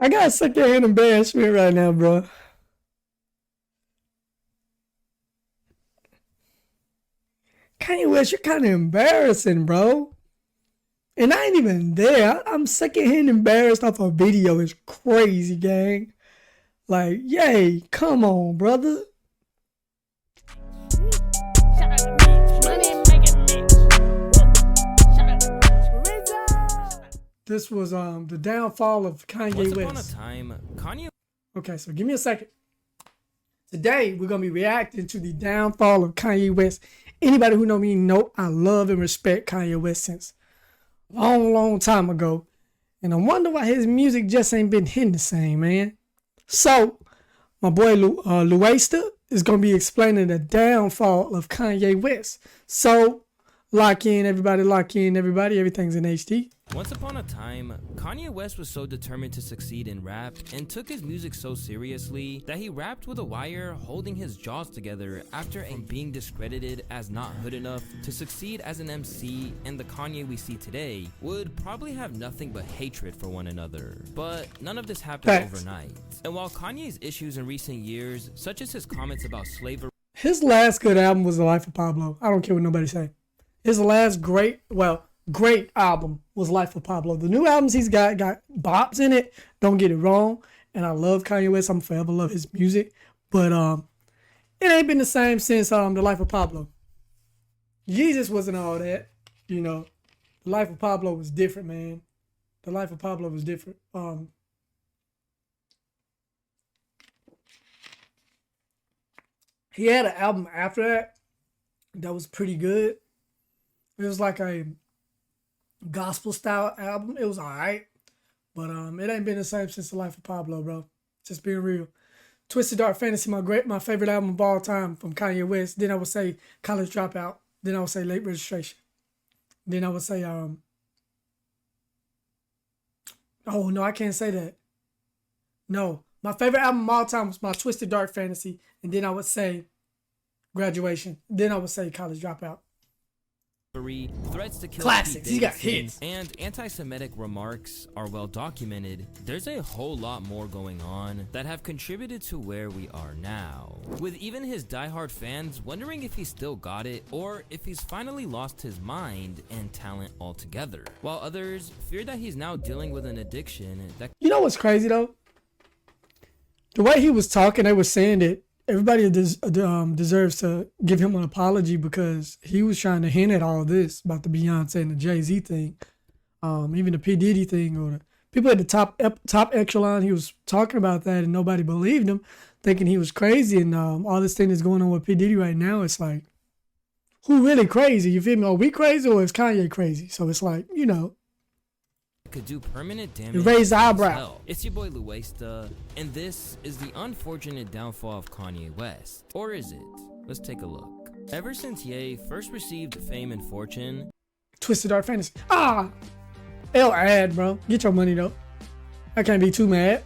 I got secondhand embarrassment right now, bro. Kanye West, you're kind of embarrassing, bro. And I ain't even there. I'm secondhand embarrassed off a video. It's crazy, gang. Like, yay, come on, brother. This was the downfall of Kanye West. Once upon a time, Kanye. Okay, so give me a second. Today we're gonna be reacting to the downfall of Kanye West. Anybody who know me know I love and respect Kanye West since a long time ago, and I wonder why his music just ain't been hitting the same, man. So my boy Luesta is gonna be explaining the downfall of Kanye West. So lock in, everybody. Lock in, everybody. Everything's in HD. Once upon a time, Kanye West was so determined to succeed in rap and took his music so seriously that he rapped with a wire holding his jaws together after being discredited as not good enough to succeed as an MC, and the Kanye we see today would probably have nothing but hatred for one another. But none of this happened overnight. And while Kanye's issues in recent years, such as his comments about slavery... His last good album was The Life of Pablo. I don't care what nobody say. His last great album was Life of Pablo. The new albums he's got bops in it. Don't get it wrong. And I love Kanye West. I'm forever love his music. But it ain't been the same since The Life of Pablo. Jesus wasn't all that. You know, The Life of Pablo was different, man. The Life of Pablo was different. He had an album after that was pretty good. It was like a gospel style album. It was alright, but it ain't been the same since The Life of Pablo, bro. Just being real. Twisted Dark Fantasy, my favorite album of all time from Kanye West. Then I would say College Dropout. Then I would say Late Registration. Then I would say oh no, I can't say that. No, my favorite album of all time was my Twisted Dark Fantasy, and then I would say Graduation. Then I would say College Dropout. Threats to kill classics. He got hits. And anti-Semitic remarks are well documented. There's a whole lot more going on that have contributed to where we are now, with even his diehard fans wondering if he still got it or if he's finally lost his mind and talent altogether, while others fear that he's now dealing with an addiction that... You know what's crazy though? The way he was talking, they were saying that everybody deserves to give him an apology because he was trying to hint at all this about the Beyonce and the Jay-Z thing, even the P. Diddy thing, or the people at the top echelon. He was talking about that and nobody believed him, thinking he was crazy. And all this thing that's going on with P. Diddy right now, it's like, who really crazy? You feel me? Are we crazy or is Kanye crazy? So it's like, you know, could do permanent damage. Raise the eyebrow. It's your boy Luesta, and this is the unfortunate downfall of Kanye West. Or is it? Let's take a look. Ever since Ye first received fame and fortune... Twisted Dark Fantasy. L ad, bro. Get your money, though. I can't be too mad.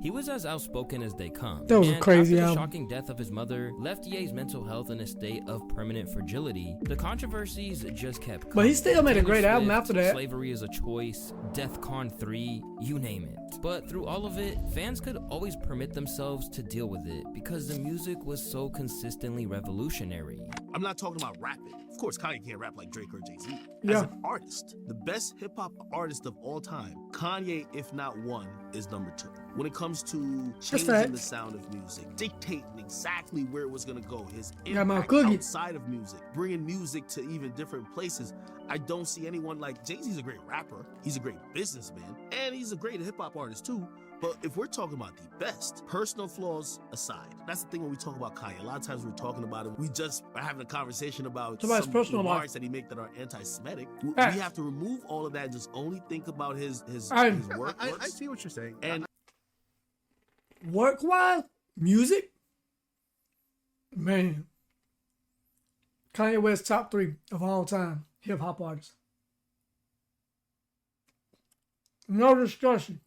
He was as outspoken as they come. That was a crazy album. album. The shocking death of his mother left Ye's mental health in a state of permanent fragility. The controversies just kept coming. But he still made a great album after that. Slavery is a Choice, DEFCON 3, you name it. But through all of it, fans could always permit themselves to deal with it because the music was so consistently revolutionary. I'm not talking about rapping. Of course, Kanye can't rap like Drake or Jay-Z. Yeah. As an artist, the best hip-hop artist of all time, Kanye, if not one, is number 2. When it comes to changing the sound of music, dictating exactly where it was going to go, his impact outside of music, bringing music to even different places, I don't see anyone like Jay-Z's a great rapper, he's a great businessman, and he's a great hip-hop artist too. But if we're talking about the best, personal flaws aside, that's the thing when we talk about Kanye. A lot of times we're talking about it, we just are having a conversation about some remarks that he make that are anti-Semitic. We have to remove all of that and just only think about his work. I see what you're saying. And work-wise, music, man, Kanye West top 3 of all time hip-hop artists. No discussion.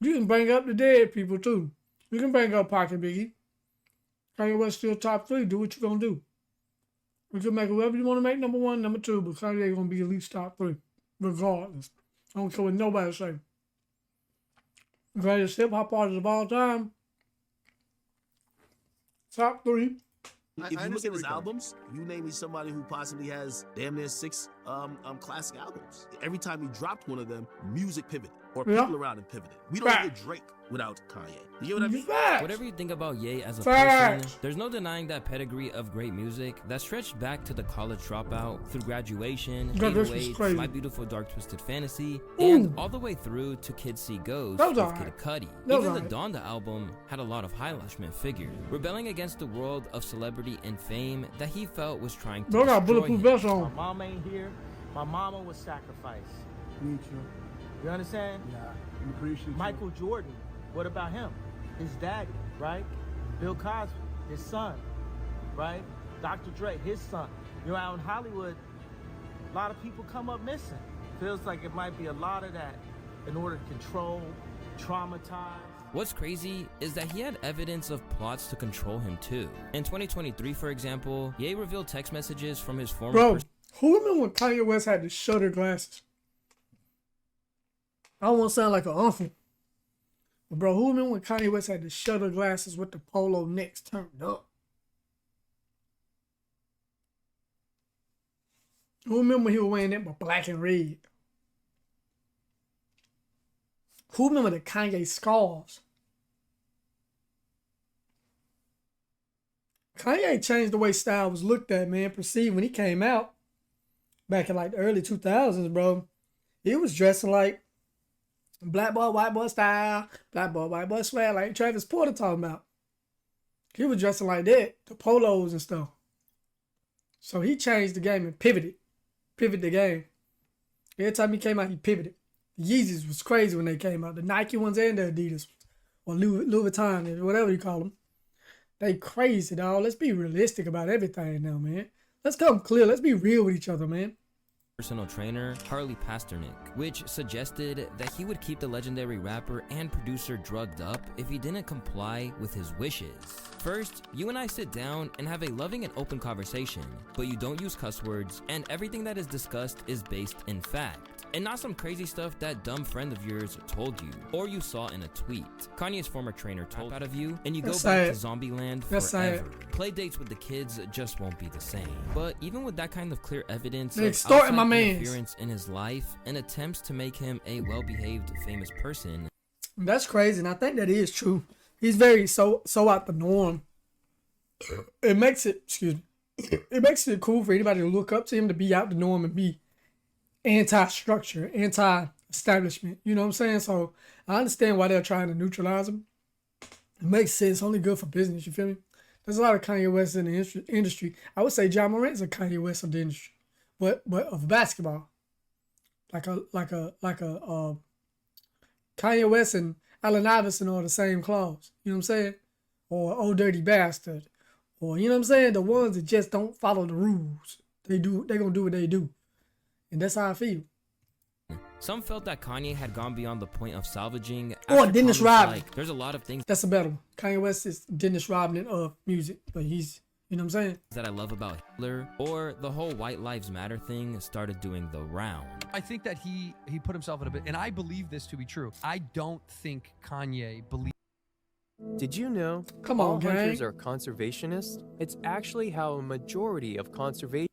You can bring up the dead people too. You can bring up Pocket Biggie. Kanye West still top 3. Do what you gonna do. You can make whoever you want to make number 1, number 2, but Kanye gonna be at least top 3, regardless. I don't care what nobody say. Greatest hip hop artist of all time. Top 3. If you look at his albums, you name me somebody who possibly has damn near 6 classic albums. Every time he dropped one of them, music pivoted. Or people around him pivoted. We don't hear Drake without Kanye. You get what I mean? Whatever you think about Ye as a person, there's no denying that pedigree of great music that stretched back to the college dropout, through graduation, 808, My Beautiful Dark Twisted Fantasy, and all the way through to Kids See Ghost with Kid Cudi. Even the Donda album had a lot of highlight figures, rebelling against the world of celebrity and fame that he felt was trying to destroy him. My mom ain't here. My mama was sacrificed. You understand? Yeah, we appreciate Michael Jordan, what about him? His daddy, right? Bill Cosby, his son, right? Dr. Dre, his son. You know, out in Hollywood, a lot of people come up missing. Feels like it might be a lot of that in order to control, traumatize. What's crazy is that he had evidence of plots to control him too. In 2023, for example, Ye revealed text messages from his former... Bro, who remember when Kanye West had the shutter glasses? I don't want to sound like an uncle. But bro, who remember when Kanye West had the shutter glasses with the polo necks turned up? Who remember he was wearing that but black and red? Who remember the Kanye scarves? Kanye changed the way style was looked at, man, perceived when he came out back in like the early 2000s, bro. He was dressing like black boy, white boy style, black boy, white boy swag, like Travis Porter talking about. He was dressing like that, the polos and stuff. So he changed the game and pivoted the game. Every time he came out, he pivoted. The Yeezys was crazy when they came out. The Nike ones and the Adidas, or Louis Vuitton, whatever you call them. They crazy, dog. Let's be realistic about everything now, man. Let's come clear. Let's be real with each other, man. Personal trainer Harley Pasternak, which suggested that he would keep the legendary rapper and producer drugged up if he didn't comply with his wishes. First, you and I sit down and have a loving and open conversation, but you don't use cuss words, and everything that is discussed is based in fact, and not some crazy stuff that dumb friend of yours told you, or you saw in a tweet. Kanye's former trainer told out of you, and you go back to Zombieland forever. Play dates with the kids just won't be the same. But even with that kind of clear evidence of outside interference in his life and attempts to make him a well-behaved, famous person. That's crazy, and I think that is true. He's very so out the norm. It makes it, it makes it cool for anybody to look up to him, to be out the norm and be anti-structure, anti-establishment. You know what I'm saying? So I understand why they're trying to neutralize him. It makes sense. Only good for business. You feel me? There's a lot of Kanye West in the industry. I would say John Morant's a Kanye West of the industry, but of basketball, like a Kanye West and Allen Iverson are the same clause. You know what I'm saying? Or Old Dirty Bastard, or you know what I'm saying? The ones that just don't follow the rules. They're gonna do what they do, and that's how I feel. Some felt that Kanye had gone beyond the point of salvaging. Or Dennis Rodman. Like, there's a lot of things. That's a better one. Kanye West is Dennis Rodman of music, but he's, you know what I'm saying? That I love about Hitler, or the whole White Lives Matter thing started doing the round. I think that he put himself in a bit, and I believe this to be true. I don't think Kanye believes. Did you know Come on, all hunters gang. are conservationists? It's actually how a majority of conservationists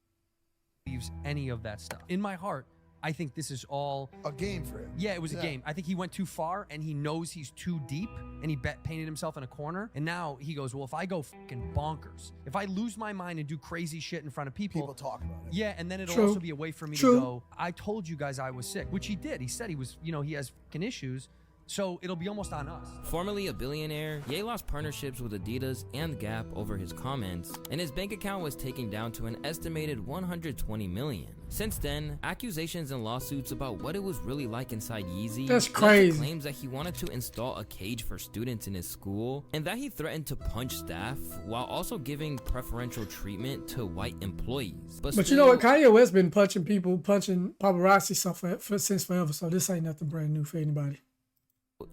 believes any of that stuff. In my heart, I think this is all a game for him. Yeah, it was a game. I think he went too far, and he knows he's too deep, and he painted himself in a corner. And now he goes, well, if I go fucking bonkers, if I lose my mind and do crazy shit in front of people talk about it. Yeah, and then it'll True. also be a way for me True. to go, I told you guys I was sick, which he did. He said he was, he has fucking issues. So it'll be almost on us. Formerly a billionaire, Ye lost partnerships with Adidas and Gap over his comments, and his bank account was taken down to an estimated $120 million. Since then, accusations and lawsuits about what it was really like inside Yeezy. That's led to crazy. claims that he wanted to install a cage for students in his school, and that he threatened to punch staff while also giving preferential treatment to white employees. But you know what? Kanye West been punching paparazzi stuff since forever, so this ain't nothing brand new for anybody.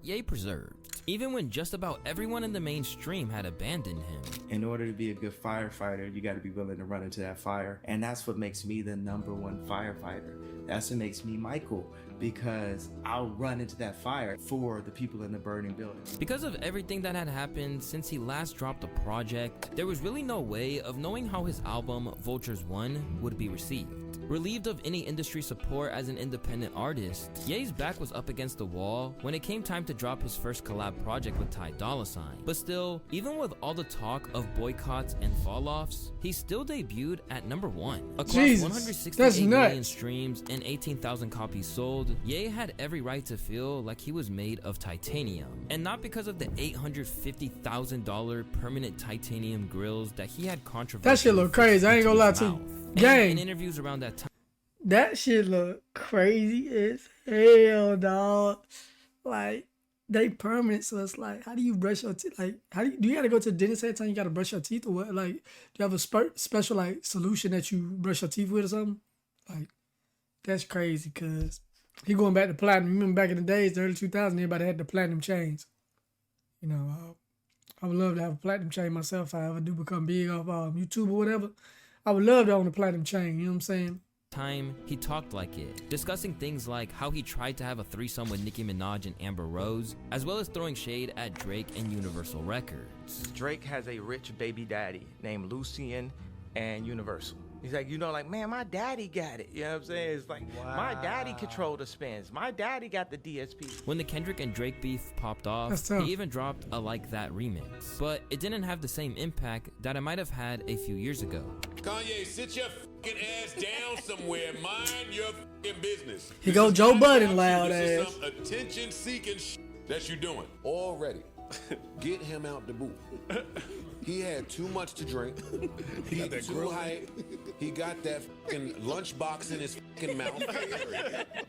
Ye preserved, even when just about everyone in the mainstream had abandoned him. In order to be a good firefighter, you got to be willing to run into that fire. And that's what makes me the #1 firefighter. That's what makes me Michael. because I'll run into that fire for the people in the burning building. Because of everything that had happened since he last dropped a project, there was really no way of knowing how his album Vultures 1 would be received. Relieved of any industry support as an independent artist, Ye's back was up against the wall when it came time to drop his first collab project with Ty Dolla $ign. But still, even with all the talk of boycotts and fall-offs, he still debuted at number 1. Across Jesus, 168 million streams and 18,000 copies sold, Ye had every right to feel like he was made of titanium. And not because of the $850,000 permanent titanium grills that he had controversy. That shit look crazy, I ain't gonna lie to you. Gang. In interviews around that time, that shit look crazy as hell, dog. Like, they permanent, so it's like, how do you brush your teeth? Like, do you gotta go to the dentist every time you gotta brush your teeth or what? Like, do you have a special like solution that you brush your teeth with or something? Like, that's crazy, cause he going back to platinum. You remember back in the days, the early 2000s, everybody had the platinum chains. You know, I would love to have a platinum chain myself if I ever do become big off YouTube or whatever. I would love to own a platinum chain, you know what I'm saying? Time he talked like it, discussing things like how he tried to have a threesome with Nicki Minaj and Amber Rose, as well as throwing shade at Drake and Universal Records. Drake has a rich baby daddy named Lucien and Universal. He's like, like, man, my daddy got it. You know what I'm saying? It's like, my daddy controlled the spins. My daddy got the DSP. When the Kendrick and Drake beef popped off, he even dropped a Like That remix. But it didn't have the same impact that it might have had a few years ago. Kanye, sit your fucking ass down somewhere. Mind your fucking business. He go Joe Budden loud ass. This is some attention-seeking that you doing already. Get him out the booth. He had too much to drink. He got that too hype. He got that fucking lunchbox in his fucking mouth.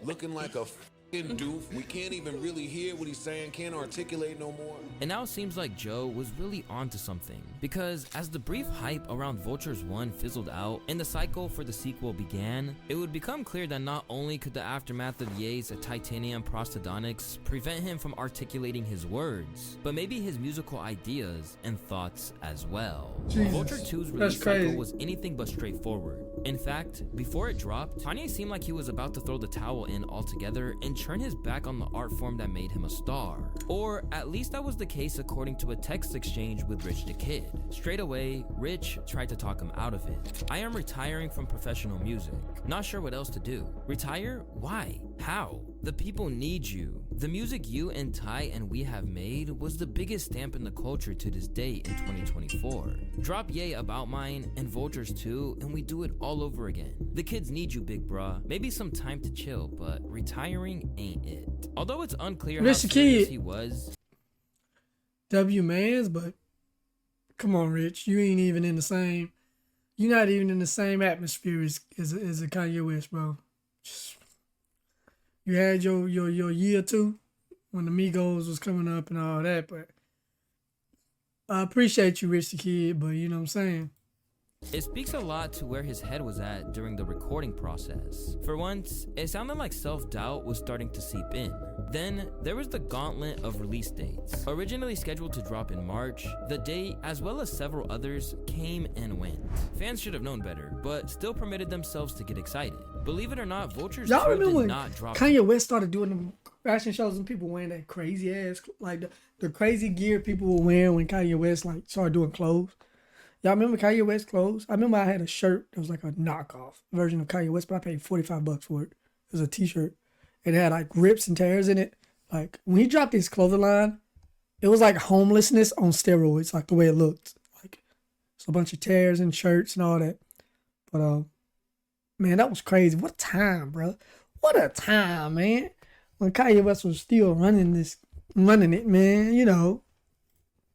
Looking like a fucking doof. We can't even really hear what he's saying. Can't articulate no more. And now it seems like Joe was really onto something. Because as the brief hype around Vultures 1 fizzled out and the cycle for the sequel began, it would become clear that not only could the aftermath of Ye's titanium prosthodontics prevent him from articulating his words, but maybe his musical ideas and thoughts as well. Jesus, Vulture 2's release cycle was anything but straightforward. In fact, before it dropped, Kanye seemed like he was about to throw the towel in altogether and turn his back on the art form that made him a star. Or at least that was the case according to a text exchange with Rich the Kid. Straight away, Rich tried to talk him out of it. I am retiring from professional music. Not sure what else to do. Retire? Why? How? The people need you. The music you and Ty and we have made was the biggest stamp in the culture to this day in 2024. Drop Ye About Mine and Vultures 2 and we do it all over again. The kids need you, big bruh. Maybe some time to chill, but retiring ain't it. Although it's unclear how serious he was. W mans, but come on, Rich. You ain't even in the same. You're not even in the same atmosphere as a Kanye West, bro. You had your year two when the Migos was coming up and all that, but I appreciate you, Rich the Kid, but you know what I'm saying? It speaks a lot to where his head was at during the recording process. For once, it sounded like self-doubt was starting to seep in. Then, there was the gauntlet of release dates. Originally scheduled to drop in March, the date, as well as several others, came and went. Fans should have known better, but still permitted themselves to get excited. Believe it or not, Vultures 2 did not drop. Kanye West started doing them fashion shows and people wearing that crazy ass, like the crazy gear people were wearing when Kanye West like started doing clothes. Y'all remember Kanye West clothes? I remember I had a shirt that was like a knockoff version of Kanye West, but I paid $45 for it. It was a t-shirt. It had like rips and tears in it. Like when he dropped his clothing line, it was like homelessness on steroids, like the way it looked. Like it's a bunch of tears and shirts and all that. But man, that was crazy. What a time, bro. What a time, man. When Kanye West was still running it, man, you know.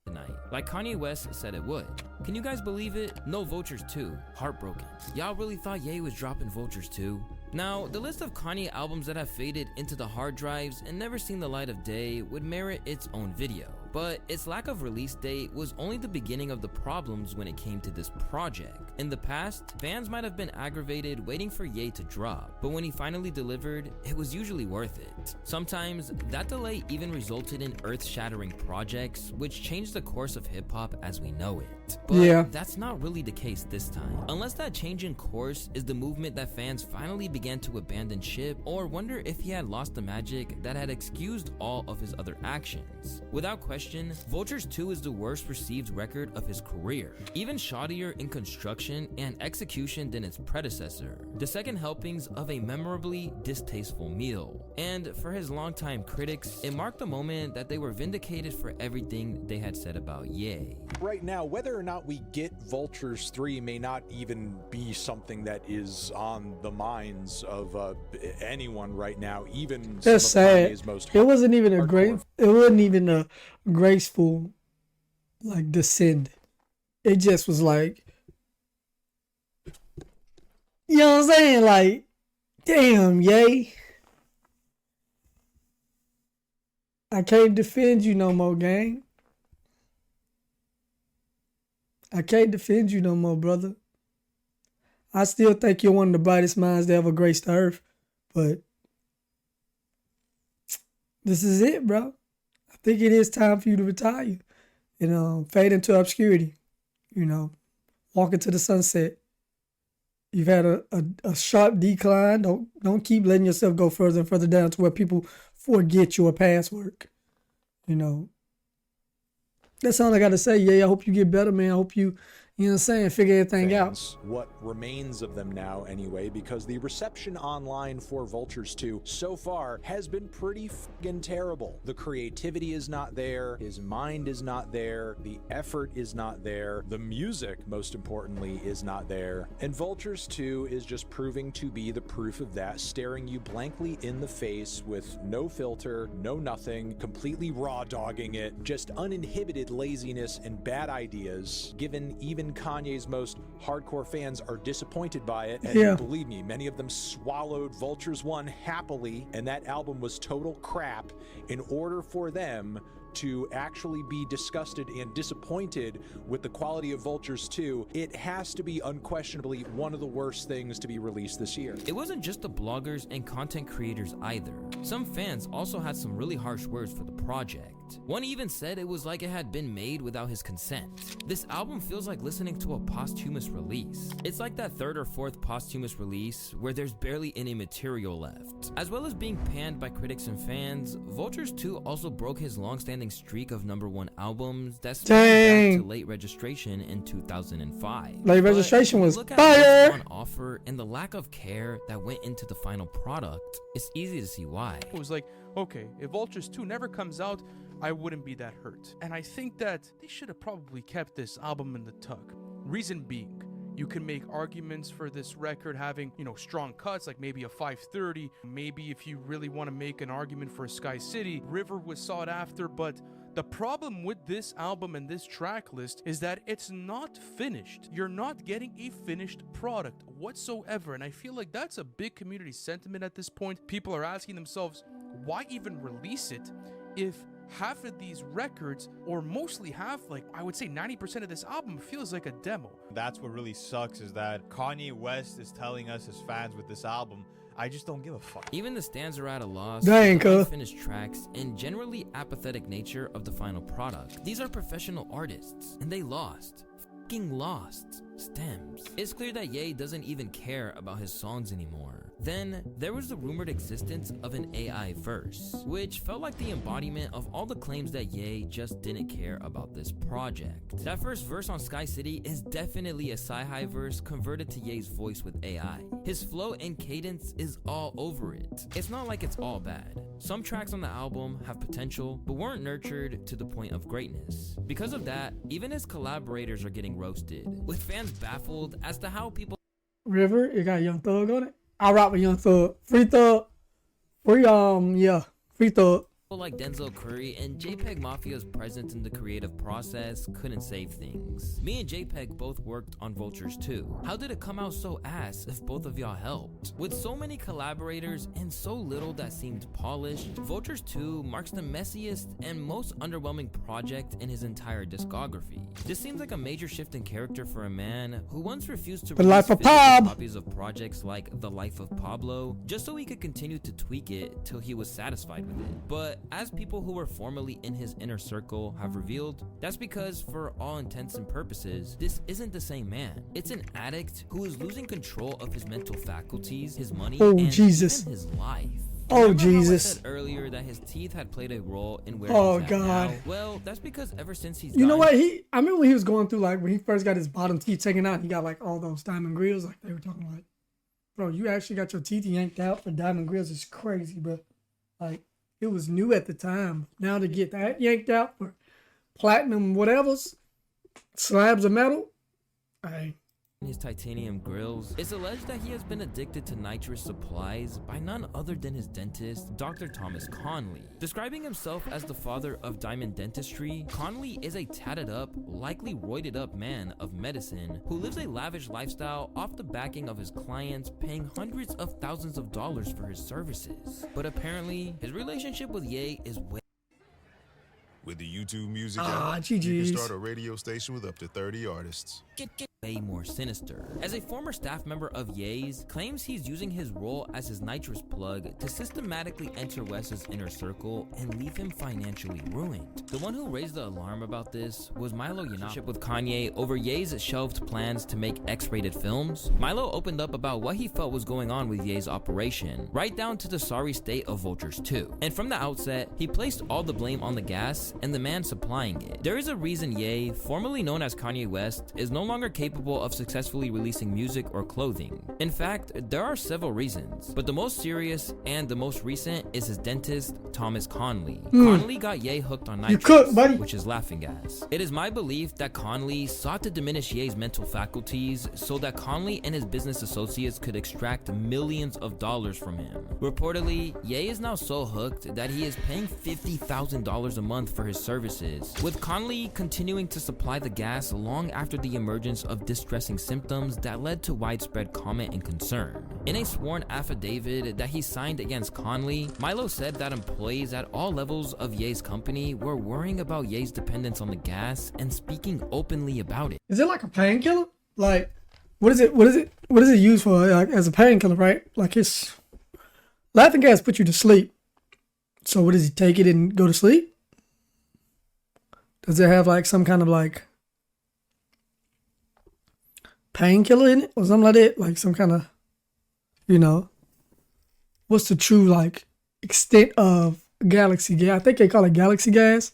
Night, like Kanye West said it would. Can you guys believe it? No Vultures 2. Heartbroken. Y'all really thought Ye was dropping Vultures 2? Now, the list of Kanye albums that have faded into the hard drives and never seen the light of day would merit its own video. But its lack of release date was only the beginning of the problems when it came to this project. In the past, fans might have been aggravated waiting for Ye to drop, but when he finally delivered, it was usually worth it. Sometimes, that delay even resulted in earth-shattering projects, which changed the course of hip-hop as we know it. But that's not really the case this time. Unless that change in course is the movement that fans finally began to abandon ship, or wonder if he had lost the magic that had excused all of his other actions. Without question, Vultures 2 is the worst received record of his career, even shoddier in construction and execution than its predecessor, the second helpings of a memorably distasteful meal. And for his longtime critics, it marked the moment that they were vindicated for everything they had said about Ye. Right now, whether or not we get Vultures 3 may not even be something that is on the minds of anyone right now, even that's some of sad. Kanye's most It wasn't even it wasn't even a graceful like descend. It just was like, you know what I'm saying? Like, damn, Ye. I can't defend you no more, gang. I can't defend you no more, brother. I still think you're one of the brightest minds to ever grace the earth, but this is it, bro. I think it is time for you to retire and fade into obscurity. You know, walk into the sunset. You've had a sharp decline. Don't keep letting yourself go further and further down to where people forget your past work. You know, that's all I got to say. Yeah, I hope you get better, man. I hope you know what I'm saying, figure everything out. What remains of them now anyway, because the reception online for Vultures 2 so far has been pretty fucking terrible. The creativity is not there, his mind is not there, the effort is not there, the music, most importantly, is not there. And Vultures 2 is just proving to be the proof of that, staring you blankly in the face with no filter, no nothing, completely raw dogging it, just uninhibited laziness and bad ideas, given even Kanye's most hardcore fans are disappointed by it, and believe me, many of them swallowed Vultures 1 happily, and that album was total crap. In order for them to actually be disgusted and disappointed with the quality of Vultures 2, it has to be unquestionably one of the worst things to be released this year. It wasn't just the bloggers and content creators either. Some fans also had some really harsh words for the project. One even said it was like it had been made without his consent. This album feels like listening to a posthumous release. It's like that third or fourth posthumous release where there's barely any material left. As well as being panned by critics and fans, Vultures 2 also broke his long-standing streak of #1 albums that spanned back to Late Registration in 2005. Late Registration was look at fire! what's on offer and the lack of care that went into the final product, it's easy to see why. It was like, okay, if Vultures 2 never comes out, I wouldn't be that hurt. And I think that they should have probably kept this album in the tuck. Reason being, you can make arguments for this record having, strong cuts, like maybe a 530. Maybe if you really want to make an argument for a Sky City, River was sought after. But the problem with this album and this track list is that it's not finished. You're not getting a finished product whatsoever. And I feel like that's a big community sentiment at this point. People are asking themselves, why even release it if half of these records, or mostly half, like I would say 90% of this album, feels like a demo. That's what really sucks, is that Kanye West is telling us, his fans, with this album, I just don't give a fuck. Even the stands are at a loss. Dang, the unfinished tracks and generally apathetic nature of the final product. These are professional artists, and they lost. Lost stems. It's clear that Ye doesn't even care about his songs anymore. Then there was the rumored existence of an AI verse, which felt like the embodiment of all the claims that Ye just didn't care about this project. That first verse on Sky City is definitely a sci-hi verse converted to Ye's voice with AI. His flow and cadence is all over it. It's not like it's all bad. Some tracks on the album have potential, but weren't nurtured to the point of greatness. Because of that, even his collaborators are getting roasted, with fans baffled as to how people... River, it got Young Thug on it. I rock with Young Thug. Free Thug. Free Thug. like Denzel Curry and JPEG Mafia's presence in the creative process couldn't save things. Me and JPEG both worked on Vultures 2. How did it come out so ass if both of y'all helped? With so many collaborators and so little that seemed polished, Vultures 2 marks the messiest and most underwhelming project in his entire discography. This seems like a major shift in character for a man who once refused to release physical copies of projects like The Life of Pablo, just so he could continue to tweak it till he was satisfied with it. But as people who were formerly in his inner circle have revealed, that's because for all intents and purposes, this isn't the same man. It's an addict who is losing control of his mental faculties, his money, and even his life. Oh, Jesus. I said earlier that his teeth had played a role in where oh, he's at God. now. Well, that's because ever since he's You know what? I remember when he was going through, like, when he first got his bottom teeth taken out, he got, like, all those diamond grills. Like, they were talking like, bro, you actually got your teeth yanked out for diamond grills. It's crazy, bro. Like, it was new at the time. Now to get that yanked out for platinum whatevers, slabs of metal, his titanium grills. It's alleged that he has been addicted to nitrous supplies by none other than his dentist, Dr. Thomas Conley. Describing himself as the father of diamond dentistry, Conley is a tatted up, likely roided up man of medicine who lives a lavish lifestyle off the backing of his clients, paying hundreds of thousands of dollars for his services. But apparently, his relationship with Ye is way With the YouTube music app, you can start a radio station with up to 30 artists. Way more sinister. As a former staff member of Ye's, claims he's using his role as his nitrous plug to systematically enter Wes's inner circle and leave him financially ruined. The one who raised the alarm about this was Milo Yiannopoulos with Kanye over Ye's shelved plans to make X-rated films. Milo opened up about what he felt was going on with Ye's operation, right down to the sorry state of Vultures 2. And from the outset, he placed all the blame on the gas and the man supplying it. There is a reason Ye, formerly known as Kanye West, is no longer capable of successfully releasing music or clothing. In fact, there are several reasons, but the most serious and the most recent is his dentist, Thomas Conley. Conley got Ye hooked on nitrous, which is laughing gas. It is my belief that Conley sought to diminish Ye's mental faculties so that Conley and his business associates could extract millions of dollars from him. Reportedly, Ye is now so hooked that he is paying $50,000 a month for his services, with Conley continuing to supply the gas long after the emergence of distressing symptoms that led to widespread comment and concern. In a sworn affidavit that he signed against Conley, Milo said that employees at all levels of Ye's company were worrying about Ye's dependence on the gas and speaking openly about it. Is it like a painkiller? Like, what is it used for, like, as a painkiller, right? Like, it's laughing gas put you to sleep. So what does he take it and go to sleep? Does it have like some kind of like painkiller in it or something like that? Like some kind of, you know, what's the true like extent of galaxy gas? I think they call it galaxy gas.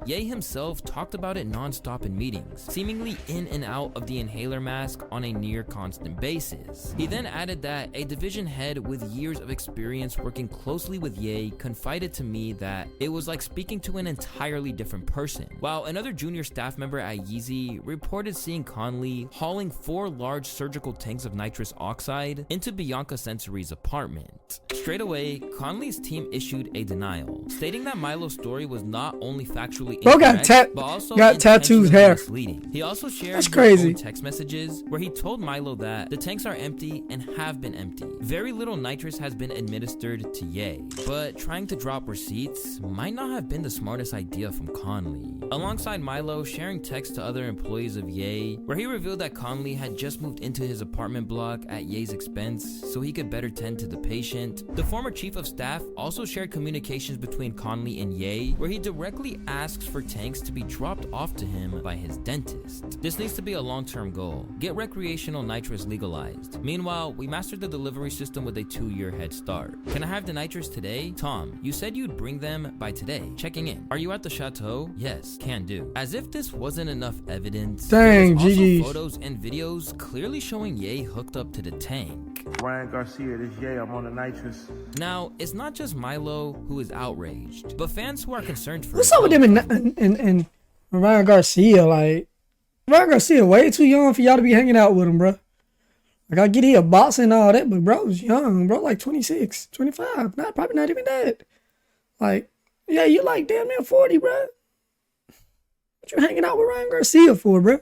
Ye himself talked about it non-stop in meetings, seemingly in and out of the inhaler mask on a near constant basis. He then added that a division head with years of experience working closely with Ye confided to me that it was like speaking to an entirely different person, while another junior staff member at Yeezy reported seeing Conley hauling 4 large surgical tanks of nitrous oxide into Bianca Sensory's apartment. Straight away, Conley's team issued a denial, stating that Milo's story was not only factually incorrect, but also tattoos hair. Misleading. He also shared That's crazy. text messages where he told Milo that the tanks are empty and have been empty. Very little nitrous has been administered to Ye, but trying to drop receipts might not have been the smartest idea from Conley. Alongside Milo sharing texts to other employees of Ye, where he revealed that Conley had just moved into his apartment block at Ye's expense so he could better tend to the patient. The former chief of staff also shared communications between Conley and Ye, where he directly asks for tanks to be dropped off to him by his dentist. This needs to be a long-term goal. Get recreational nitrous legalized. Meanwhile, we mastered the delivery system with a 2-year head start. Can I have the nitrous today? Tom, you said you'd bring them by today. Checking in. Are you at the chateau? Yes, can do. As if this wasn't enough evidence, dang, there's also GG. photos and videos clearly showing Ye hooked up to the tank. Ryan Garcia, this Ye, I'm on the nitrous. Now, it's not just Milo who is outraged, but fans who are concerned for What's up with them and Ryan Garcia? Like, Ryan Garcia way too young for y'all to be hanging out with him, bro. Like, I get he a boss and all that, but bro's young, bro, like 26, 25, probably not even that. Like, yeah, you like damn near 40, bro. What you hanging out with Ryan Garcia for, bro?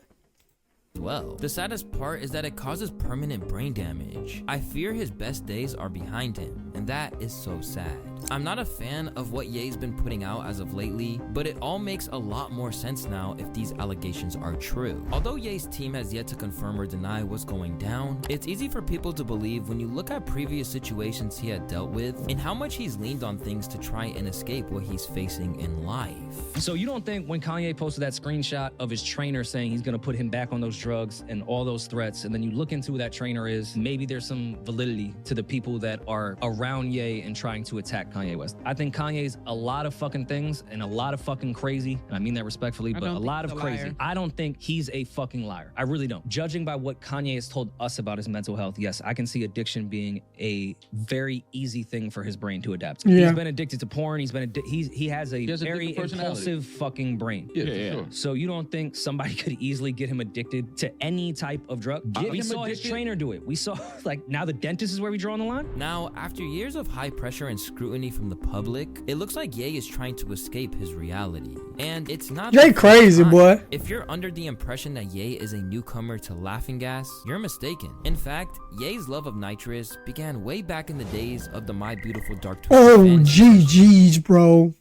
Well, the saddest part is that it causes permanent brain damage. I fear his best days are behind him, and that is so sad. I'm not a fan of what Ye's been putting out as of lately, but it all makes a lot more sense now if these allegations are true. Although Ye's team has yet to confirm or deny what's going down, it's easy for people to believe when you look at previous situations he had dealt with and how much he's leaned on things to try and escape what he's facing in life. So you don't think when Kanye posted that screenshot of his trainer saying he's gonna put him back on those drugs and all those threats, and then you look into who that trainer is, maybe there's some validity to the people that are around Ye and trying to attack Kanye West? I think Kanye's a lot of fucking things and a lot of fucking crazy, and I mean that respectfully, but a lot of crazy. I don't think he's a fucking liar. I really don't. Judging by what Kanye has told us about his mental health, yes, I can see addiction being a very easy thing for his brain to adapt to. Yeah. He's been addicted to porn. He has a very impulsive fucking brain. Yeah. So you don't think somebody could easily get him addicted to any type of drug? We saw his trainer do it. We saw, like, now the dentist is where we draw on the line? Now, after years of high pressure and scrutiny from the public, it looks like Ye is trying to escape his reality. And it's not Jay crazy, boy. If you're under the impression that Ye is a newcomer to laughing gas, you're mistaken. In fact, Ye's love of nitrous began way back in the days of the My Beautiful Dark Twisted Oh, Fantasy. GG's, bro.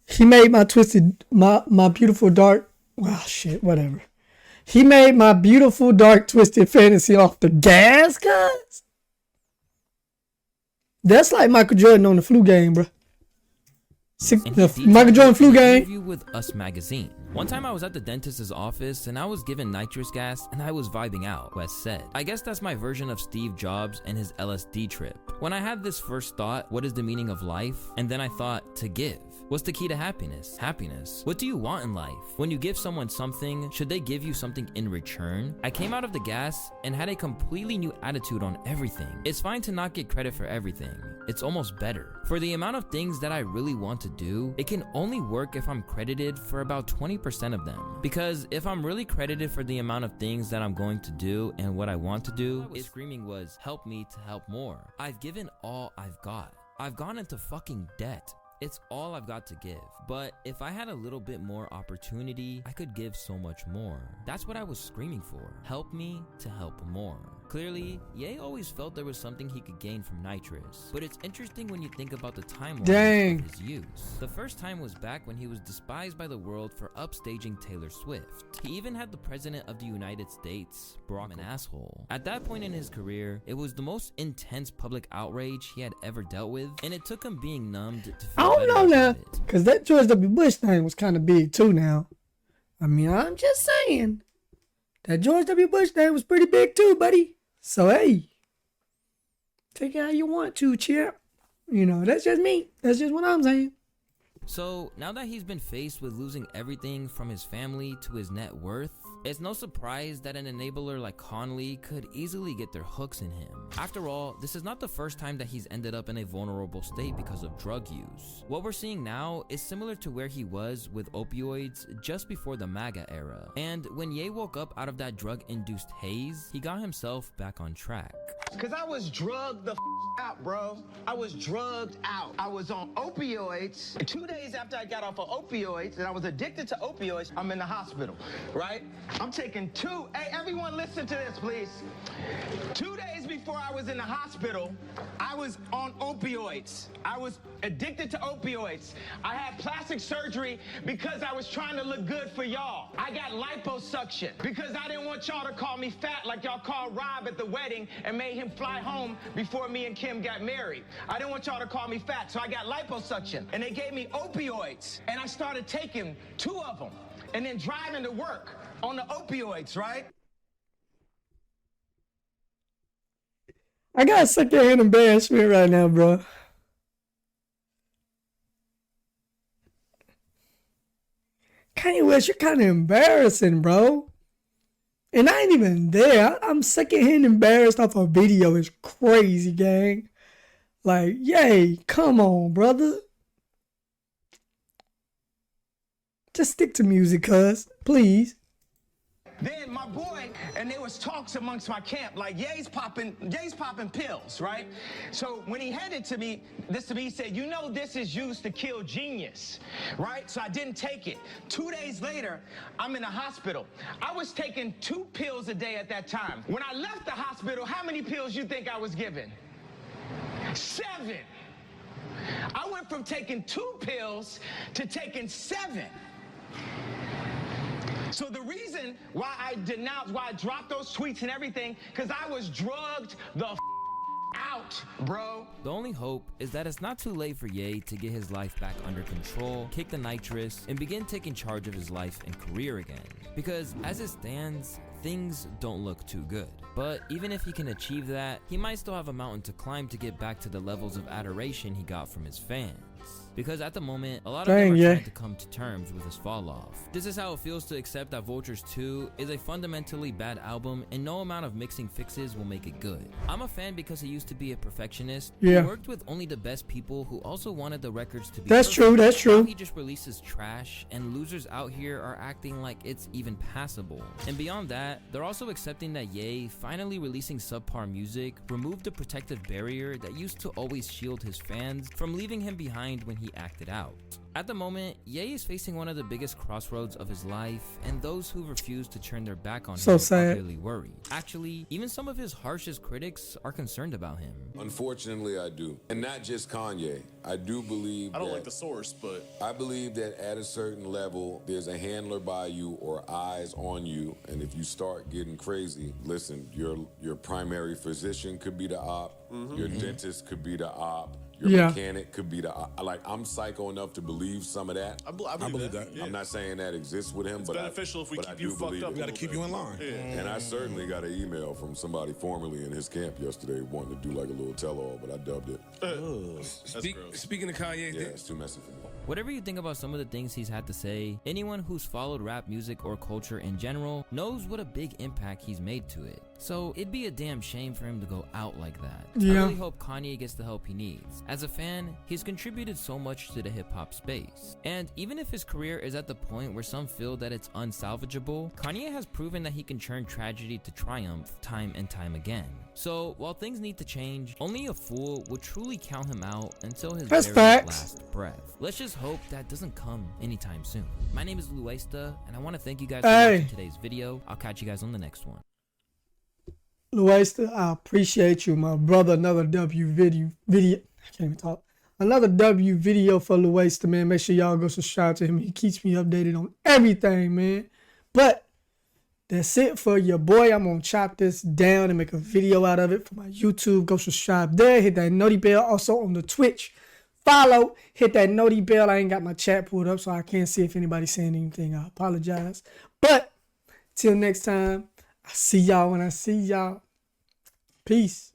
He made my beautiful dark. Well, shit, whatever. He made my beautiful dark twisted fantasy off the gas, guys. That's like Michael Jordan on the flu game, bro. Michael Jordan flu game. Interview with Us Magazine. One time I was at the dentist's office and I was given nitrous gas and I was vibing out, West said. I guess that's my version of Steve Jobs and his LSD trip. When I had this first thought, what is the meaning of life? And then I thought, to give. What's the key to happiness? Happiness. What do you want in life? When you give someone something, should they give you something in return? I came out of the gas and had a completely new attitude on everything. It's fine to not get credit for everything. It's almost better. For the amount of things that I really want to do, it can only work if I'm credited for about 20% of them. Because if I'm really credited for the amount of things that I'm going to do and what I want to do, what screaming was, help me to help more. I've given all I've got. I've gone into fucking debt. It's all I've got to give. But if I had a little bit more opportunity, I could give so much more. That's what I was screaming for. Help me to help more. Clearly, Ye always felt there was something he could gain from nitrous. But it's interesting when you think about the timeline of his use. The first time was back when he was despised by the world for upstaging Taylor Swift. He even had the president of the United States, Barack, an asshole. At that point in his career, it was the most intense public outrage he had ever dealt with, and it took him being numbed to feel I don't know now, because that George W. Bush thing was kind of big too now. I mean, I'm just saying. That George W. Bush thing was pretty big too, buddy. So, hey, take it how you want to, champ. You know, that's just me. That's just what I'm saying. So, now that he's been faced with losing everything from his family to his net worth, it's no surprise that an enabler like Conley could easily get their hooks in him. After all, this is not the first time that he's ended up in a vulnerable state because of drug use. What we're seeing now is similar to where he was with opioids just before the MAGA era. And when Ye woke up out of that drug-induced haze, he got himself back on track. Cause I was drugged the out, bro. I was drugged out. I was on opioids. 2 days after I got off of opioids and I was addicted to opioids, I'm in the hospital, right? I'm taking hey, everyone listen to this, please. 2 days before I was in the hospital, I was on opioids. I was addicted to opioids. I had plastic surgery because I was trying to look good for y'all. I got liposuction because I didn't want y'all to call me fat like y'all called Rob at the wedding and made him fly home before me and Kim got married. I didn't want y'all to call me fat, so I got liposuction. And they gave me opioids, and I started taking 2 of them and then driving to work on the opioids, right? I gotta suck your hand embarrassment right now, bro. Kanye West, you're kind of embarrassing, bro. And I ain't even there. I'm secondhand embarrassed off a video. It's crazy, gang. Like, yay, come on, brother. Just stick to music, cuz. Please. Then my boy, and there was talks amongst my camp, like Ye's popping pills, right? So when he handed to me, he said, you know this is used to kill genius, right? So I didn't take it. 2 days later, I'm in the hospital. I was taking 2 pills a day at that time. When I left the hospital, how many pills you think I was given? 7. I went from taking 2 pills to taking 7. So the reason why I denounced, why I dropped those tweets and everything, because I was drugged the out, bro. The only hope is that it's not too late for Ye to get his life back under control, kick the nitrous, and begin taking charge of his life and career again. Because as it stands, things don't look too good. But even if he can achieve that, he might still have a mountain to climb to get back to the levels of adoration he got from his fans. Because at the moment, a lot of them are trying to come to terms with his fall off. This is how it feels to accept that Vultures 2 is a fundamentally bad album and no amount of mixing fixes will make it good. I'm a fan because he used to be a perfectionist. Yeah. He worked with only the best people who also wanted the records to be That's perfect. true, that's true. Now he just releases trash and losers out here are acting like it's even passable. And beyond that, they're also accepting that Ye finally releasing subpar music removed the protective barrier that used to always shield his fans from leaving him behind when he acted out. At the moment, Ye is facing one of the biggest crossroads of his life, and those who refuse to turn their back on him are really worried. Actually, even some of his harshest critics are concerned about him. Unfortunately, I do. And not just Kanye. I do believe I don't like the source, but I believe that at a certain level, there's a handler by you or eyes on you. And if you start getting crazy, listen, your primary physician could be the op, your dentist could be the op, your mechanic could be the like. I'm psycho enough to believe some of that. I believe that. Yeah. I'm not saying that exists with him, It's but beneficial if we but keep I you do fucked believe up. it. We gotta keep you in line. Yeah. And I certainly got an email from somebody formerly in his camp yesterday wanting to do like a little tell-all, but I dubbed it. Speaking of Kanye, yeah, it's too messy for me. Whatever you think about some of the things he's had to say, anyone who's followed rap music or culture in general knows what a big impact he's made to it. So it'd be a damn shame for him to go out like that. I really hope Kanye gets the help he needs. As a fan, he's contributed so much to the hip-hop space. And even if his career is at the point where some feel that it's unsalvageable, Kanye has proven that he can turn tragedy to triumph time and time again. So while things need to change, only a fool would truly count him out until his very last breath. Let's just hope that doesn't come anytime soon. My name is Luesta, and I want to thank you guys for watching today's video. I'll catch you guys on the next one. Luesta, I appreciate you, my brother. Another W video. I can't even talk. Another W video for Luesta, man. Make sure y'all go subscribe to him. He keeps me updated on everything, man. But that's it for your boy. I'm going to chop this down and make a video out of it for my YouTube. Go subscribe there. Hit that noti bell. Also on the Twitch. Follow. Hit that noti bell. I ain't got my chat pulled up, so I can't see if anybody's saying anything. I apologize. But till next time, I see y'all when I see y'all. Peace.